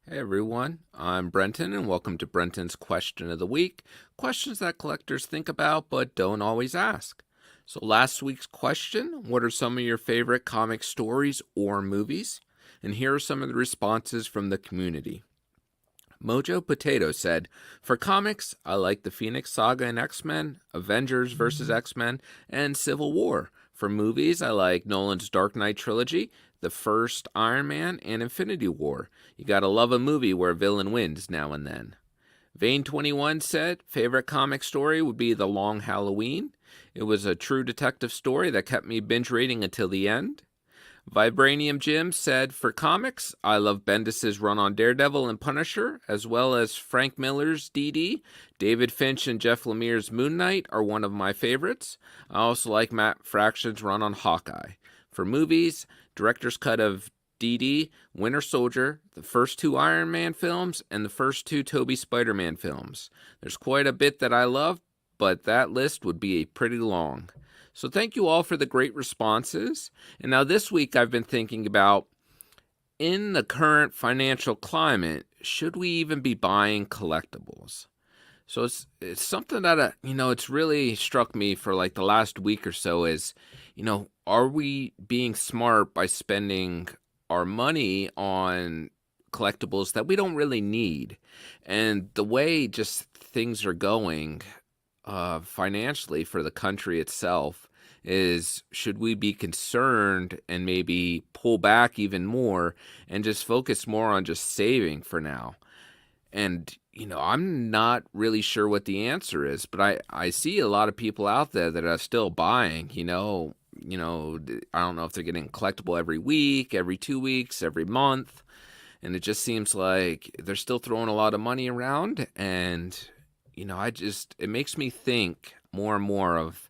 Hey everyone, I'm Brenton and welcome to Brenton's Question of the Week. Questions that collectors think about but don't always ask. So last week's question, what are some of your favorite comic stories or movies? And here are some of the responses from the community. Mojo Potato said, for comics, I like the Phoenix Saga and X-Men, Avengers vs. X-Men, and Civil War. For movies, I like Nolan's Dark Knight trilogy, the first Iron Man, and Infinity War. You gotta love a movie where a villain wins now and then. Vane21 said, favorite comic story would be The Long Halloween. It was a true detective story that kept me binge reading until the end. Vibranium Jim said, for comics, I love Bendis' run on Daredevil and Punisher, as well as Frank Miller's DD. David Finch and Jeff Lemire's Moon Knight are one of my favorites. I also like Matt Fraction's run on Hawkeye. For movies, director's cut of DD, Winter Soldier, the first two Iron Man films, and the first two Tobey Spider-Man films. There's quite a bit that I love, but that list would be pretty long. So thank you all for the great responses. And now this week I've been thinking about, in the current financial climate, should we even be buying collectibles? So it's something that it's really struck me for like the last week or so is, are we being smart by spending our money on collectibles that we don't really need? And the way just things are going, financially for the country itself, is should we be concerned and maybe pull back even more and just focus more on just saving for now? And I'm not really sure what the answer is, but I see a lot of people out there that are still buying. I don't know if they're getting collectible every week, every 2 weeks, every month, and it just seems like they're still throwing a lot of money around. And it makes me think more and more of,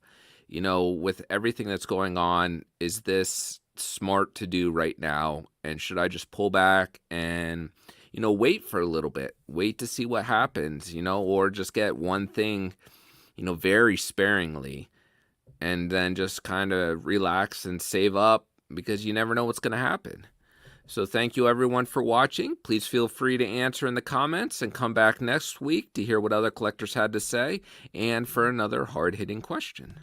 with everything that's going on, is this smart to do right now? And should I just pull back and, wait for a little bit, wait to see what happens, or just get one thing, very sparingly, and then just kind of relax and save up because you never know what's going to happen. So thank you everyone for watching. Please feel free to answer in the comments and come back next week to hear what other collectors had to say and for another hard-hitting question.